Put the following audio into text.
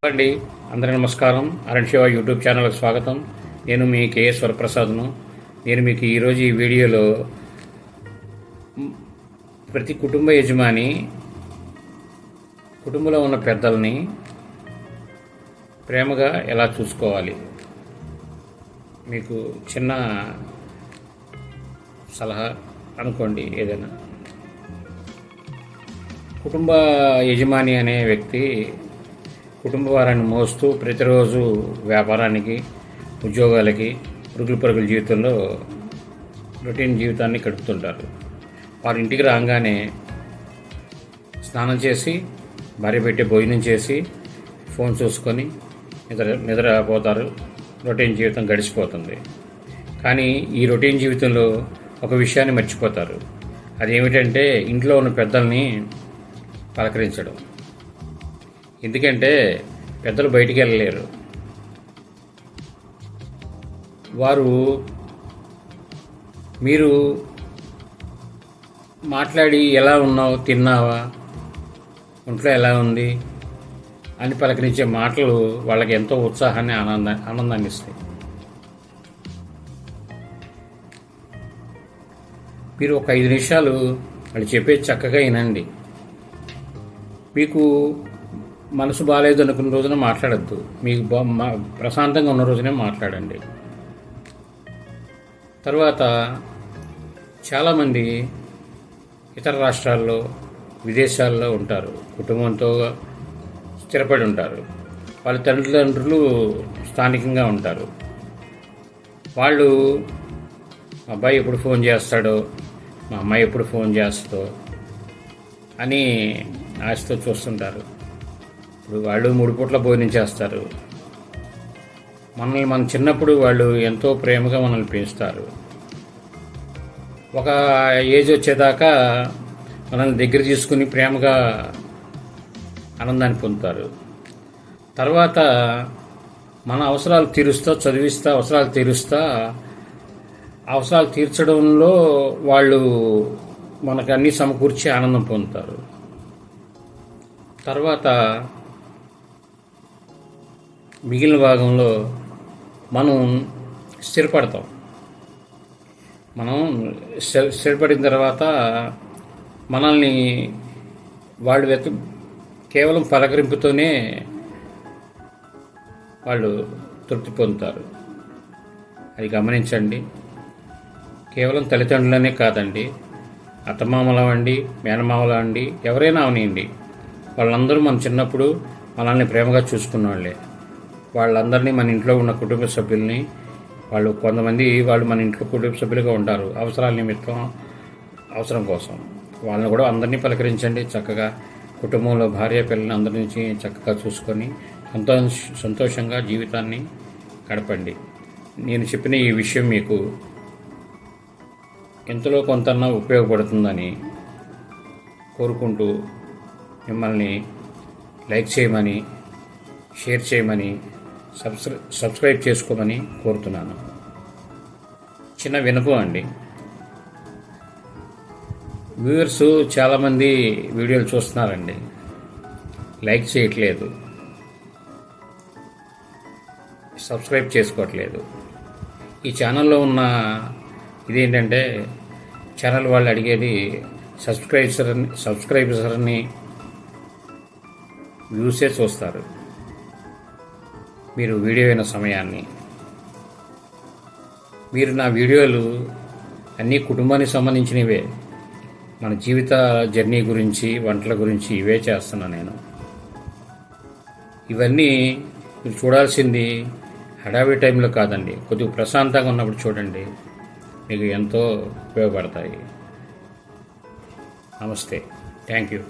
అండి, అందరికీ నమస్కారం. అరణ్ శివ యూట్యూబ్ ఛానల్కి స్వాగతం. నేను మీ కేఎస్ వరప్రసాద్ను. నేను మీకు ఈరోజు ఈ వీడియోలో ప్రతి కుటుంబ యజమాని కుటుంబంలో ఉన్న పెద్దల్ని ప్రేమగా ఎలా చూసుకోవాలి మీకు చిన్న సలహా అనుకోండి. ఏదైనా కుటుంబ యజమాని అనే వ్యక్తి కుటుంబ వారాన్ని మోస్తూ ప్రతిరోజు వ్యాపారానికి, ఉద్యోగాలకి, పరుగుల జీవితంలో రొటీన్ జీవితాన్ని గడుపుతుంటారు. వారి ఇంటికి రాగానే స్నానం చేసి, భార్య పెట్టే భోజనం చేసి, ఫోన్ చూసుకొని నిద్రపోతారు. రొటీన్ జీవితం గడిచిపోతుంది. కానీ ఈ రొటీన్ జీవితంలో ఒక విషయాన్ని మర్చిపోతారు. అదేమిటంటే ఇంట్లో ఉన్న పెద్దల్ని పలకరించడం. ఎందుకంటే పెద్దలు బయటికి వెళ్ళలేరు. వారు మీరు మాట్లాడి ఎలా ఉన్నావు, తిన్నావా, ఒంట్లో ఎలా ఉంది అని పలకరించే మాటలు వాళ్ళకి ఎంతో ఉత్సాహాన్ని, ఆనందాన్ని ఇస్తాయి. మీరు ఒక 5 నిమిషాలు వాళ్ళు చెప్పేది చక్కగా వినండి. మీకు మనసు బాగాలేదు అనుకున్న రోజున మాట్లాడద్దు. మీకు ప్రశాంతంగా ఉన్న రోజునే మాట్లాడండి. తర్వాత చాలామంది ఇతర రాష్ట్రాల్లో, విదేశాల్లో ఉంటారు. కుటుంబంతో స్థిరపడి ఉంటారు. వాళ్ళ తల్లిదండ్రులు స్థానికంగా ఉంటారు. వాళ్ళు మా అబ్బాయి ఎప్పుడు ఫోన్ చేస్తాడో, మా అమ్మాయి ఎప్పుడు ఫోన్ చేస్తుందో అని ఆశతో చూస్తుంటారు. ఇప్పుడు వాళ్ళు 3 పూట్ల భోజనం చేస్తారు. మన చిన్నప్పుడు వాళ్ళు ఎంతో ప్రేమగా మనల్ని పెంచుతారు. ఒక ఏజ్ వచ్చేదాకా మనల్ని దగ్గర తీసుకుని ప్రేమగా ఆనందాన్ని పొందుతారు. తర్వాత మన అవసరాలు తీరుస్తా, చదివిస్తా, అవసరాలు తీర్చడంలో వాళ్ళు మనకు అన్నీ సమకూర్చి ఆనందం పొందుతారు. తర్వాత మిగిలిన భాగంలో మనం స్థిరపడతాం. స్థిరపడిన తర్వాత మనల్ని వాళ్ళు కేవలం పలకరింపుతోనే వాళ్ళు తృప్తి పొందుతారు. అది గమనించండి. కేవలం తల్లిదండ్రులనే కాదండి, అత్తమామలవండి, మేనమామలవండి, ఎవరైనా అవనియండి, వాళ్ళందరూ మన చిన్నప్పుడు మనల్ని ప్రేమగా చూసుకున్న వాళ్ళే. వాళ్ళందరినీ మన ఇంట్లో ఉన్న కుటుంబ సభ్యుల్ని, కొంతమంది మన ఇంట్లో కుటుంబ సభ్యులుగా ఉంటారు. అవసరాల నిమిత్తం, అవసరం కోసం వాళ్ళని కూడా అందరినీ పలకరించండి. చక్కగా కుటుంబంలో భార్య పిల్లల్ని అందరి నుంచి చక్కగా చూసుకొని సంతోషంగా జీవితాన్ని గడపండి. నేను చెప్పిన ఈ విషయం మీకు ఎంతలో కొంతన్నా ఉపయోగపడుతుందని కోరుకుంటూ మిమ్మల్ని లైక్ చేయమని, షేర్ చేయమని, సబ్స్క్రైబ్ చేసుకోమని కోరుతున్నాను. చిన్న వినపం అండి. వ్యూవర్స్ చాలామంది వీడియోలు చూస్తున్నారండి, లైక్ చేయట్లేదు, సబ్స్క్రైబ్ చేసుకోవట్లేదు. ఈ ఛానల్లో ఉన్న ఇదేంటంటే ఛానల్ వాళ్ళు అడిగేది సబ్స్క్రైబర్స్ని వ్యూసే చూస్తారు. మీరు వీడియో అయిన సమయాన్ని, మీరు నా వీడియోలు అన్నీ కుటుంబానికి సంబంధించినవే. మన జీవిత జర్నీ గురించి, వంటల గురించి ఇవే చేస్తున్నాను నేను. ఇవన్నీ మీరు చూడాల్సింది హడావిడి టైంలో కాదండి, కొద్దిగా ప్రశాంతంగా ఉన్నప్పుడు చూడండి. మీకు ఎంతో ఉపయోగపడతాయి. నమస్తే. Thank you.